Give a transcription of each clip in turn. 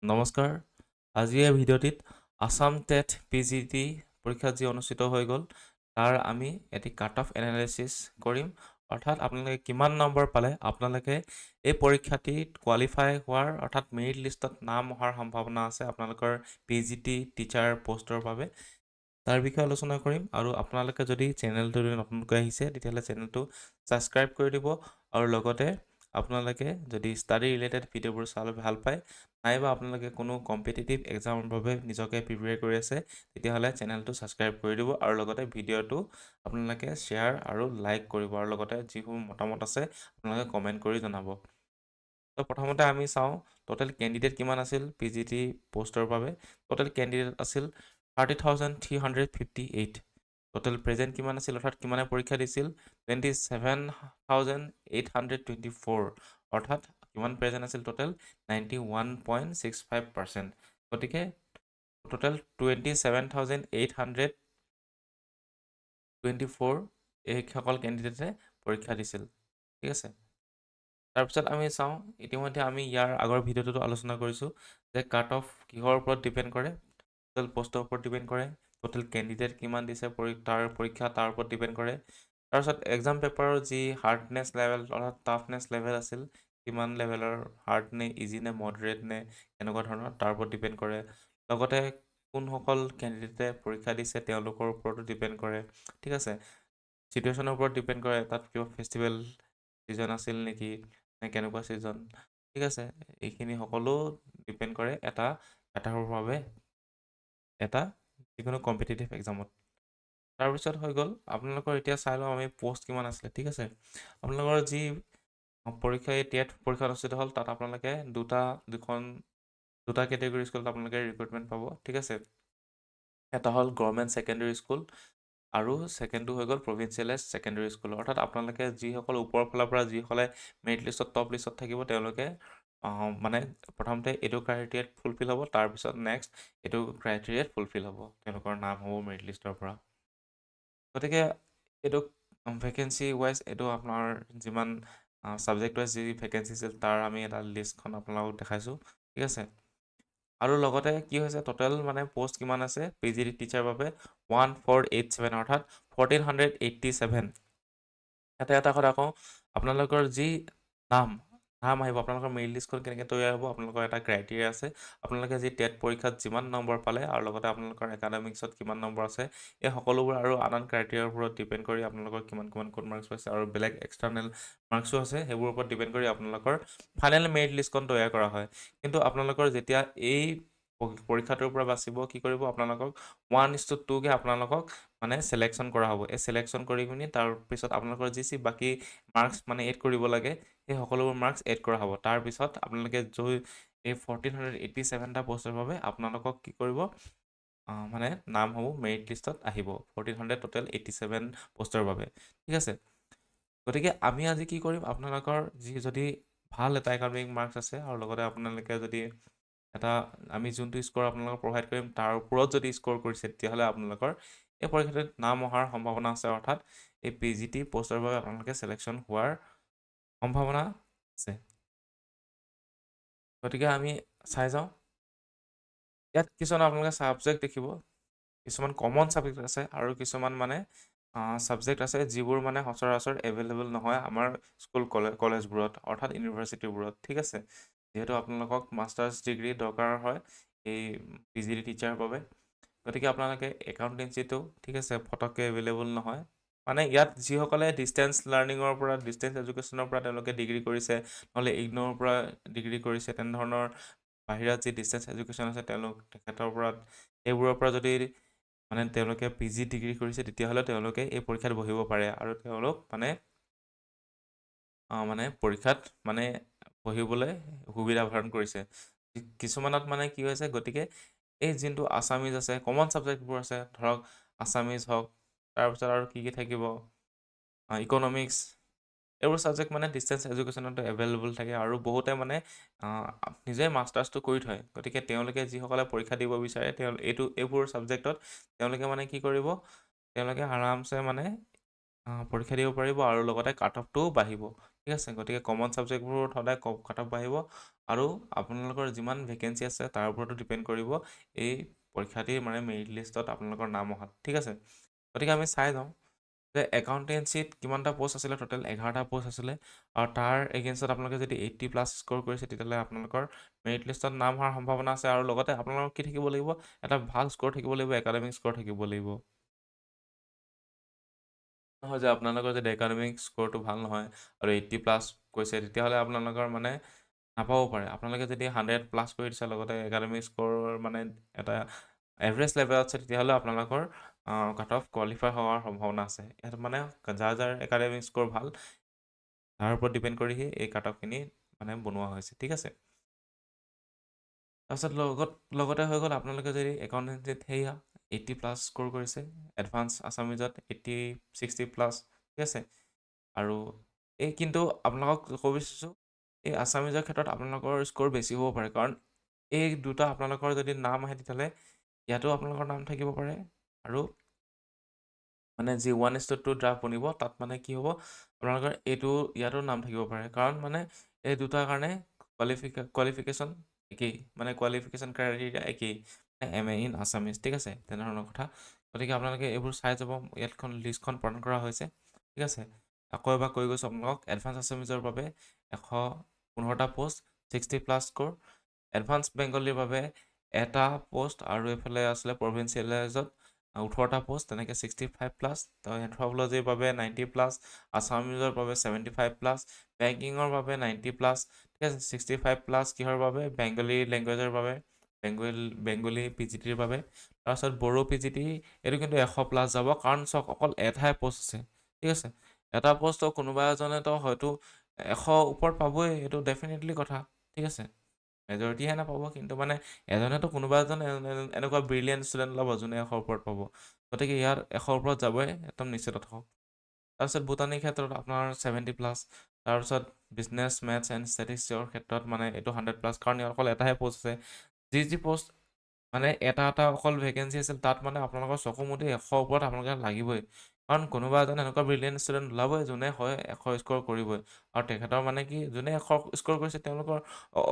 নমস্কাৰ আজি এই ভিডিঅ'টিত আসাম টেট পিজিটি পৰীক্ষা যি অনুষ্ঠিত হৈ গ'ল তাৰ আমি এটি কাট অফ এনালাইচিছ কৰিম অৰ্থাৎ আপোনালোকে কিমান নম্বৰ পালে আপোনালোকে এই পৰীক্ষাটিত কোৱালিফাই হোৱাৰ অৰ্থাৎ মেৰিট লিষ্টত নাম অহাৰ সম্ভাৱনা আছে আপোনালোকৰ পিজিটি টিচাৰ পোষ্টৰ বাবে তাৰ বিষয়ে আলোচনা কৰিম আৰু আপোনালোকে যদি চেনেলটো নতুনকৈ আহিছে তেতিয়াহ'লে চেনেলটো ছাবস্ক্ৰাইব কৰি দিব আৰু লগতে আপোনালোকে যদি ষ্টাডি ৰিলেটেড ভিডিঅ'বোৰ চালে ভাল পায় নাইবা আপোনালোকে কোনো কম্পিটিটিভ এক্সামৰ বাবে নিজকে প্ৰিপেয়াৰ কৰি আছে তেতিয়াহ'লে চেনেলটো ছাবস্ক্ৰাইব কৰি দিব আৰু লগতে ভিডিঅ'টো আপোনালোকে শ্বেয়াৰ আৰু লাইক কৰিব আৰু লগতে যিসমূহ মতামত আছে আপোনালোকে কমেণ্ট কৰি জনাব তো প্ৰথমতে আমি চাওঁ টোটেল কেণ্ডিডেট কিমান আছিল পিজিটি পোষ্টৰ বাবে টোটেল কেণ্ডিডেট আছিল 30,358 টোটেল প্ৰেজেণ্ট কিমান আছিল অৰ্থাৎ কিমানে পৰীক্ষা দিছিল 27,824 অৰ্থাৎ কিমান প্ৰেজেণ্ট আছিল টোটেল 91.65% গতিকে টোটেল 27,824 এইসকল কেণ্ডিডেটে পৰীক্ষা দিছিল ঠিক আছে তাৰপিছত আমি চাওঁ ইতিমধ্যে আমি ইয়াৰ আগৰ ভিডিঅ'টোতো আলোচনা কৰিছোঁ যে কাট অফ কিহৰ ওপৰত ডিপেণ্ড কৰে টোটেল পোষ্টৰ ওপৰত ডিপেণ্ড কৰে টোটেল কেণ্ডিডেট কিমান দিছে তাৰ পৰীক্ষা তাৰ ওপৰত ডিপেণ্ড কৰে তাৰপিছত এক্সাম পেপাৰৰ যি হাৰ্ডনেছ লেভেল অৰ্থাৎ টাফনেছ লেভেল আছিল কিমান লেভেলৰ হাৰ্ড নে ইজি নে মডাৰেট নে এনেকুৱা ধৰণৰ তাৰ ওপৰত ডিপেণ্ড কৰে লগতে কোনসকল কেণ্ডিডেটে পৰীক্ষা দিছে তেওঁলোকৰ ওপৰতো ডিপেণ্ড কৰে ঠিক আছে চিটুৱেশ্যনৰ ওপৰত ডিপেণ্ড কৰে তাত কিবা ফেষ্টিভেল ছিজন আছিল নেকি নে কেনেকুৱা ছিজন ঠিক আছে এইখিনি সকলো ডিপেণ্ড কৰে এটাৰ বাবে এটা যিকোনো কম্পিটিটিভ এক্সামত তাৰপিছত হৈ গ'ল আপোনালোকৰ এতিয়া চাই লওঁ আমি পোষ্ট কিমান আছিলে ঠিক আছে আপোনালোকৰ যি পৰীক্ষা টেট পৰীক্ষা অনুষ্ঠিত হ'ল তাত আপোনালোকে দুটা কেটেগৰী স্কুলত আপোনালোকে ৰিক্ৰুটমেণ্ট পাব ঠিক আছে এটা হ'ল গভৰ্ণমেণ্ট ছেকেণ্ডেৰী স্কুল আৰু ছেকেণ্ডটো হৈ গ'ল প্ৰভিঞ্চিয়েলাইজ ছেকেণ্ডেৰী স্কুল অৰ্থাৎ আপোনালোকে যিসকল ওপৰৰ ফালৰ পৰা যিসকলে মেৰিট লিষ্টত টপ লিষ্টত থাকিব তেওঁলোকে মানে প্ৰথমতে এইটো ক্ৰাইটেৰিয়াত ফুলফিল হ'ব তাৰপিছত নেক্সট এইটো ক্ৰাইটেৰিয়াত ফুলফিল হ'ব তেওঁলোকৰ নাম হ'ব মেৰিট লিষ্টৰ পৰা গতিকে এইটো ভেকেঞ্চি ৱাইজ এইটো আপোনাৰ যিমান ছাবজেক্ট ৱাইজ যি ভেকেঞ্চি আছিল তাৰ আমি এটা লিষ্টখন আপোনালোকক দেখাইছোঁ ঠিক আছে আৰু লগতে কি হৈছে টোটেল মানে পোষ্ট কিমান আছে পি জি ডি টিচাৰ বাবে 1487 অৰ্থাৎ 1487 এটা কথা কওঁ আপোনালোকৰ যি নাম আহিব আপোনালোকৰ মেৰিট লিষ্টখন কেনেকৈ তৈয়াৰ হ'ব আপোনালোকৰ এটা ক্ৰাইটেৰিয়া আছে আপোনালোকে যি টেট পৰীক্ষাত যিমান নম্বৰ পালে আৰু লগতে আপোনালোকৰ একাডেমিক্সত কিমান নম্বৰ আছে এই সকলোবোৰ আৰু আন ক্ৰাইটেৰিয়াৰ ওপৰত ডিপেণ্ড কৰি আপোনালোকৰ কিমান ক'ত মাৰ্কছ পাইছে আৰু বেলেগ এক্সটাৰ্নেল মাৰ্কছো আছে সেইবোৰৰ ওপৰত ডিপেণ্ড কৰি আপোনালোকৰ ফাইনেল মেৰিট লিষ্টখন তৈয়াৰ কৰা হয় কিন্তু আপোনালোকৰ যেতিয়া এই পৰীক্ষাটোৰ পৰা বাচিব কি কৰিব আপোনালোকক 1:2কৈ আপোনালোকক মানে চিলেকশ্যন কৰা হ'ব এই চিলেকশ্যন কৰি পিনি তাৰপিছত আপোনালোকৰ যি বাকী মাৰ্কছ মানে এড কৰিব লাগে সেই সকলোবোৰ মাৰ্কছ এড কৰা হ'ব তাৰপিছত আপোনালোকে এই 1487টা পোষ্টৰ বাবে আপোনালোকক কি কৰিব মানে নাম হ'ব মেৰিট লিষ্টত আহিব 1400 টোটেল 87 পোষ্টৰ বাবে ঠিক আছে গতিকে আমি আজি কি কৰিম আপোনালোকৰ যদি ভাল এটা একাডেমিক মাৰ্কছ আছে আৰু লগতে আপোনালোকে যদি আমি যোনটো স্ক'ৰ আপোনালোকক প্ৰভাইড কৰিম তাৰ ওপৰত যদি স্ক'ৰ কৰিছে তেতিয়াহ'লে আপোনালোকৰ এই পৰীক্ষাটোত নাম অহাৰ সম্ভাৱনা আছে অৰ্থাৎ এই পি জি টি পোষ্টৰ বাবে আপোনালোকে চিলেকশ্যন হোৱাৰ সম্ভাৱনা আছে গতিকে আমি চাই যাওঁ ইয়াত কিছুমান আপোনালোকে ছাবজেক্ট দেখিব কিছুমান কমন ছাবজেক্ট আছে আৰু কিছুমান মানে ছাবজেক্ট আছে যিবোৰ মানে সচৰাচৰ এভেইলেবল নহয় আমাৰ স্কুল কলেজবোৰত অৰ্থাৎ ইউনিভাৰ্চিটিবোৰত ঠিক আছে যিহেতু আপোনালোকক মাষ্টাৰ্ছ ডিগ্ৰী দৰকাৰ হয় এই পি জি ডি টিচাৰৰ বাবে গতিকে আপোনালোকে একাউণ্টেঞ্চিটো ঠিক আছে ফটককৈ এভেইলেবল নহয় মানে ইয়াত যিসকলে ডিষ্টেঞ্চ লাৰ্ণিঙৰ পৰা ডিষ্টেঞ্চ এডুকেশ্যনৰ পৰা তেওঁলোকে ডিগ্ৰী কৰিছে নহ'লে ইগন'ৰ পৰা ডিগ্ৰী কৰিছে তেনেধৰণৰ বাহিৰত যি ডিষ্টেঞ্চ এডুকেশ্যন আছে তেখেতৰ পৰা এইবোৰৰ পৰা যদি মানে তেওঁলোকে পি জি ডিগ্ৰী কৰিছে তেতিয়াহ'লে তেওঁলোকে এই পৰীক্ষাত বহিব পাৰে আৰু তেওঁলোক মানে পৰীক্ষাত মানে পঢ়িবলৈ সুবিধা প্ৰদান কৰিছে কিছুমানত মানে কি হৈছে গতিকে এই যোনটো আছামিজ আছে কমন ছাবজেক্টবোৰ আছে ধৰক আছামিজ হওক তাৰপিছত আৰু কি থাকিব ইকনমিক্স এইবোৰ ছাবজেক্ট মানে ডিষ্টেঞ্চ এডুকেশ্যনতো এভেইলেবল থাকে আৰু বহুতে মানে নিজে মাষ্টাৰ্ছটো কৰি থয় গতিকে তেওঁলোকে যিসকলে পৰীক্ষা দিব বিচাৰে এইবোৰ ছাবজেক্টত তেওঁলোকে মানে কি কৰিব তেওঁলোকে আৰামছে মানে পৰীক্ষা দিব পাৰিব আৰু লগতে কাট অফটোও বাঢ়িব ঠিক আছে। গতিকে কমন ছাবজেক্টবোৰত সদায় কাট অফ বাঢ়িব আৰু আপোনালোকৰ যিমান ভেকেঞ্চি আছে তাৰ ওপৰতো ডিপেণ্ড কৰিব এই পৰীক্ষাটিৰ মানে মেৰিট লিষ্টত আপোনালোকৰ নাম অহাত, ঠিক আছে। গতিকে আমি চাই যাওঁ যে একাউণ্টেঞ্চিত কিমানটা পষ্ট আছিলে, টোটেল 11টা পষ্ট আছিলে আৰু তাৰ এগেইনষ্টত আপোনালোকে যদি 80+ স্ক'ৰ কৰিছে তেতিয়াহ'লে আপোনালোকৰ মেৰিট লিষ্টত নাম হোৱাৰ সম্ভাৱনা আছে আৰু লগতে আপোনালোকৰ কি থাকিব লাগিব, এটা ভাল স্ক'ৰ থাকিব লাগিব, একাডেমিক স্ক'ৰ থাকিব লাগিব। নহয় যে আপোনালোকৰ যদি একাডেমিক স্ক'ৰটো ভাল নহয় আৰু 80+ কৈছে তেতিয়াহ'লে আপোনালোকৰ মানে নাপাব পাৰে। আপোনালোকে যদি 100+ কৰি দিছে লগতে একাডেমিক স্ক'ৰ মানে এটা এভাৰেজ লেভেলত আছে তেতিয়াহ'লে আপোনালোকৰ কাট অফ কোৱালিফাই হোৱাৰ সম্ভাৱনা আছে। ইয়াত মানে যাৰ একাডেমিক স্ক'ৰ ভাল তাৰ ওপৰত ডিপেণ্ড কৰিহে এই কাট অফখিনি মানে বনোৱা হৈছে, ঠিক আছে। তাৰপিছত লগতে হৈ গ'ল আপোনালোকে যদি একাউণ্টেঞ্চিত সেয়া 80+ স্ক'ৰ কৰিছে, এডভান্স আছামিজত 60+, ঠিক আছে। আৰু এই কিন্তু আপোনালোকক ক'ব বিচাৰিছোঁ এই আছামিজৰ ক্ষেত্ৰত আপোনালোকৰ স্ক'ৰ বেছি হ'ব পাৰে, কাৰণ এই দুটা আপোনালোকৰ যদি নাম আহে তেতিয়াহ'লে ইয়াতো আপোনালোকৰ নাম থাকিব পাৰে আৰু মানে যি 1:2 ড্ৰাফ্ট বনিব তাত মানে কি হ'ব আপোনালোকৰ ইয়াতো নাম থাকিব পাৰে, কাৰণ মানে এই দুটাৰ কাৰণে কোৱালিফিকেশ্যন একেই, মানে কোৱালিফিকেশ্যন ক্ৰাইটেৰিয়া একেই, MA ইন আছামিজ, ঠিক আছে, তেনেধৰণৰ কথা। গতিকে আপোনালোকে এইবোৰ চাই যাব, ইয়াতখন লিষ্টখন প্ৰদান কৰা হৈছে, ঠিক আছে। আকৌ এবাৰ কৈ গৈছোঁ আপোনালোকক, এডভান্স আছামিজৰ বাবে 115টা পষ্ট, 60+ স্ক'ৰ, এডভান্স বেংগলীৰ বাবে এটা পষ্ট আৰু এইফালে আছিলে প্ৰভিঞ্চিয়েলাইজত 18টা পষ্ট, তেনেকৈ 65+, এন্থ্ৰপলজিৰ বাবে 90+, আছামিজৰ বাবে 75+, বেংকিঙৰ বাবে 90+, ঠিক আছে, 65+, কিহৰ বাবে, বেংগলী লেংগুৱেজৰ বাবে, বেংগলী PGTৰ বাবে। তাৰপিছত বড়ো PGT এইটো কিন্তু 100+ যাব, কাৰণ চাওক অকল এটাহে পষ্ট আছে, ঠিক আছে। এটা পষ্ট কোনোবা এজনেতো হয়তো 100 ওপৰত পাবই, এইটো ডেফিনেটলি কথা, ঠিক আছে। মেজৰিটিহে নাপাব, কিন্তু মানে এজনেতো কোনোবা এজন এনেকুৱা ব্ৰিলিয়েণ্ট ষ্টুডেণ্ট ওলাব যোনে 100 ওপৰত পাব। গতিকে ইয়াত 100 ওপৰত যাবই, একদম নিশ্চিত থাকক। তাৰপিছত বুটানিৰ ক্ষেত্ৰত আপোনাৰ 70+, তাৰপিছত বিজনেছ মেথছ এণ্ড ষ্টেটিষ্টিক্সৰ ক্ষেত্ৰত মানে এইটো 100+, কাৰণ ইয়াত অকল এটাহে পষ্ট আছে। যি পষ্ট মানে এটা অকল ভেকেঞ্চি আছিল তাত মানে আপোনালোকৰ চকুমুটি 100 ওপৰত আপোনালোকে লাগিবই, কাৰণ কোনোবা এজন এনেকুৱা ব্ৰিলিয়েণ্ট ষ্টুডেণ্ট ওলাবই যোনে হয় 100 স্ক'ৰ কৰিবই, আৰু তেখেতৰ মানে কি যোনে 100 স্ক'ৰ কৰিছে তেওঁলোকৰ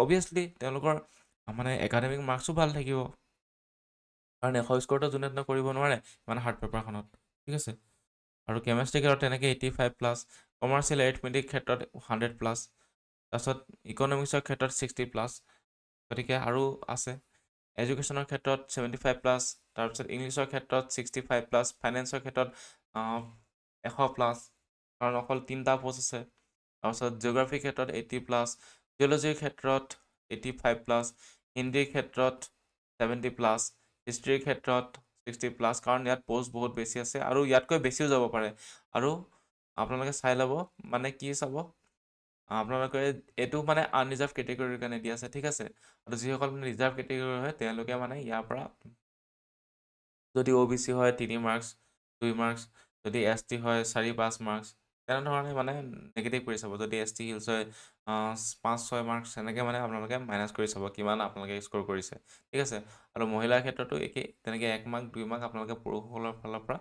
অবভিয়াছলি তেওঁলোকৰ মানে একাডেমিক মাৰ্কছো ভাল থাকিব, কাৰণ 100 স্ক'ৰটো যোনে কৰিব নোৱাৰে মানে হাৰ্ড পেপাৰখনত, ঠিক আছে। আৰু কেমেষ্ট্ৰি ক্ষেত্ৰত তেনেকৈ 85+, কমাৰ্চিয়েল এৰিথমেটিক ক্ষেত্ৰত 100+, তাৰপিছত ইকনমিক্সৰ ক্ষেত্ৰত 60+, গতিকে আৰু আছে। এডুকেশ্যনৰ ক্ষেত্ৰত 75+, তাৰপিছত ইংলিছৰ ক্ষেত্ৰত 65+, ফাইনেন্সৰ ক্ষেত্ৰত 100+, কাৰণ অকল 3টা পষ্ট আছে। তাৰপিছত জিঅ'গ্ৰাফীৰ ক্ষেত্ৰত 80+, জিঅ'লজিৰ ক্ষেত্ৰত 85+, হিন্দীৰ ক্ষেত্ৰত 70+, হিষ্ট্ৰীৰ ক্ষেত্ৰত 60+, কাৰণ ইয়াত পষ্ট বহুত বেছি আছে আৰু ইয়াতকৈ বেছিও যাব পাৰে। আৰু আপোনালোকে চাই ল'ব, মানে কি চাব, আপোনালোকে এইটো মানে আনৰিজাৰ্ভ কেটেগৰীৰ কাৰণে দিয়া আছে, ঠিক আছে। আৰু যিসকল মানে ৰিজাৰ্ভ কেটেগৰী হয় তেওঁলোকে মানে ইয়াৰ পৰা যদি OBC হয় 3 মাৰ্কছ 2 মাৰ্কছ, যদি ST হয় 4-5 মাৰ্কছ, তেনেধৰণে মানে নেগেটিভ কৰি চাব। যদি ST হিলছ হয় 5-6 মাৰ্কছ, এনেকৈ মানে আপোনালোকে মাইনাছ কৰি চাব কিমান আপোনালোকে স্ক'ৰ কৰিছে, ঠিক আছে। আৰু মহিলাৰ ক্ষেত্ৰতো একেই, তেনেকৈ 1 মাৰ্ক 2 মাৰ্ক আপোনালোকে পুৰুষসকলৰ ফালৰ পৰা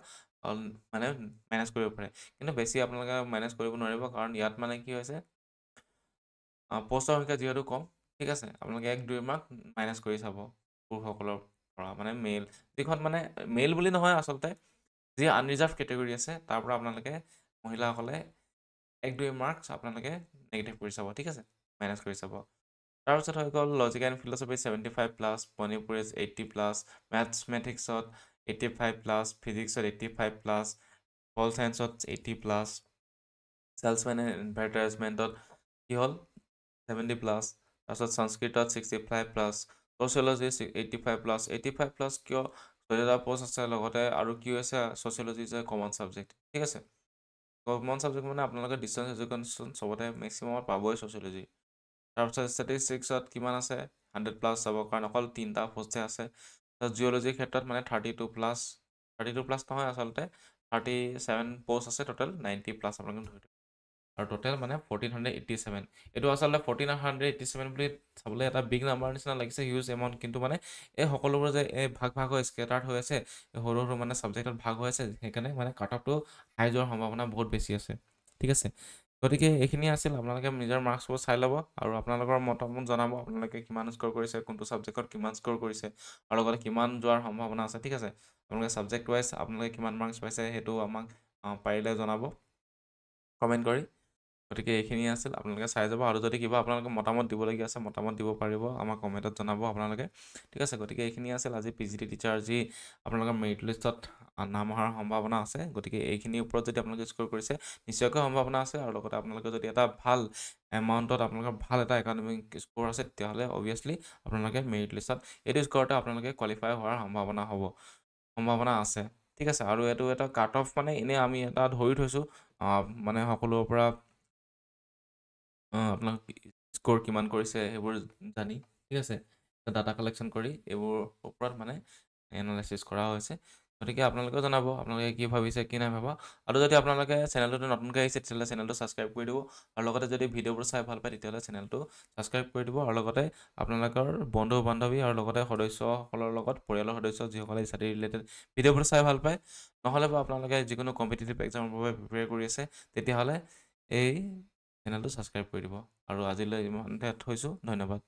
মানে মাইনাছ কৰিব পাৰে, কিন্তু বেছি আপোনালোকে মাইনাছ কৰিব নোৱাৰিব, কাৰণ ইয়াত মানে কি হৈছে পষ্টৰ সংখ্যা যিহেতু কম, ঠিক আছে, আপোনালোকে 1-2 মাৰ্ক মাইনাছ কৰি চাব পুৰুষসকলৰ পৰা, মানে মেইল যিখন মানে মেইল বুলি নহয় আচলতে, যি আনৰিজাৰ্ভ কেটেগৰী আছে তাৰ পৰা আপোনালোকে মহিলাসকলে 1-2 মাৰ্কছ আপোনালোকে নেগেটিভ কৰি চাব, ঠিক আছে, মাইনাছ কৰি চাব। তাৰপিছত হৈ গ'ল লজিক এণ্ড ফিলচফি 75+, মণিপুৰিজ 80+, মেথমেটিক্সত 85+, ফিজিক্সত 85+, পল চায়েন্সত 80+, চেলছমেন এণ্ড এডভাৰটাইজমেণ্টত কি হ'ল 70+, তাৰপিছত সংস্কৃতত 65+, ছ'চিয়লজি 85+, 85+ কিয় 14টা পষ্ট আছে, লগতে আৰু কি হৈছে ছ'চিয়লজি যে কমন ছাবজেক্ট, ঠিক আছে। কমন ছাবজেক্ট মানে আপোনালোকে ডিষ্টেঞ্চ এডুকেশ্যন চবতে মেক্সিমামত পাবই ছ'চিয়লজি। তাৰপিছত ষ্টেটিষ্টিক্সত কিমান আছে 100+ যাব, কাৰণ অকল 3টা পষ্টহে আছে। তাৰপিছত জিঅ'লজিৰ ক্ষেত্ৰত মানে 32+ নহয় আচলতে 37 পষ্ট আছে, টোটেল 90+ আপোনালোকে ধৰি দিয়ক, আৰু টোটেল মানে 1487। এইটো আচলতে 1487 বুলি চাবলৈ এটা বিগ নাম্বাৰ নিচিনা লাগিছে, হিউজ এমাউণ্ট, কিন্তু মানে এই সকলোবোৰ যে এই ভাগ হৈ স্কেটাৰ্ড হৈ আছে, সৰু মানে ছাবজেক্টত ভাগ হৈ আছে, সেইকাৰণে মানে কাট অফটো হাই যোৱাৰ সম্ভাৱনা বহুত বেছি আছে, ঠিক আছে। গতিকে এইখিনি আছিল আপোনালোকে নিজৰ মাৰ্কছবোৰ চাই ল'ব আৰু আপোনালোকৰ মতামত জনাব আপোনালোকে কিমান স্ক'ৰ কৰিছে কোনটো ছাবজেক্টত কিমান স্ক'ৰ কৰিছে আৰু লগতে কিমান যোৱাৰ সম্ভাৱনা আছে ঠিক আছে আপোনালোকে ছাবজেক্ট ৱাইজ আপোনালোকে কিমান মাৰ্কছ পাইছে সেইটো আমাক পাৰিলে জনাব কমেণ্ট কৰি গতিকে এইখিনি আছিল আপোনালোকে চাই যাব আৰু যদি কিবা আপোনালোকে মতামত দিবলগীয়া আছে মতামত দিব পাৰিব আমাক কমেণ্টত জনাব আপোনালোকে ঠিক আছে গতিকে এইখিনি আছিল আজি PGT টিচাৰ যি আপোনালোকৰ মেৰিট লিষ্টত নাম অহাৰ সম্ভাৱনা আছে গতিকে এইখিনিৰ ওপৰত যদি আপোনালোকে স্ক'ৰ কৰিছে নিশ্চয়কৈ সম্ভাৱনা আছে আৰু লগতে আপোনালোকে যদি এটা ভাল এমাউণ্টত আপোনালোকৰ ভাল এটা একাডেমিক স্ক'ৰ আছে তেতিয়াহ'লে অভিয়াছলি আপোনালোকে মেৰিট লিষ্টত এইটো স্ক'ৰতে আপোনালোকে কোৱালিফাই হোৱাৰ সম্ভাৱনা আছে ঠিক আছে আৰু এইটো এটা কাট অফ মানে এনেই আমি এটা ধৰি থৈছোঁ মানে সকলোৰে পৰা আপোনাক স্ক'ৰ কিমান কৰিছে সেইবোৰ জানি ঠিক আছে ডাটা কালেকশ্যন কৰি এইবোৰ ওপৰত মানে এনালাইচিছ কৰা হৈছে গতিকে আপোনালোকেও জনাব আপোনালোকে কি ভাবিছে কি নাই ভাবা আৰু যদি আপোনালোকে চেনেলটো নতুনকৈ আহিছে তেতিয়াহ'লে চেনেলটো ছাবস্ক্ৰাইব কৰি দিব আৰু লগতে যদি ভিডিঅ'বোৰ চাই ভাল পায় তেতিয়াহ'লে চেনেলটো ছাবস্ক্ৰাইব কৰি দিব আৰু লগতে আপোনালোকৰ বন্ধু বান্ধৱী আৰু লগতে সদস্যসকলৰ লগত পৰিয়ালৰ সদস্য যিসকলে ষ্টাডি ৰিলেটেড ভিডিঅ'বোৰ চাই ভাল পায় নহ'লে বা আপোনালোকে যিকোনো কম্পিটিটিভ এক্সামৰ বাবে প্ৰিপেয়াৰ কৰি আছে তেতিয়াহ'লে এই চেনেলটো ছাবস্ক্ৰাইব কৰি দিব আৰু আজিলৈ ইমানতে থৈছোঁ ধন্যবাদ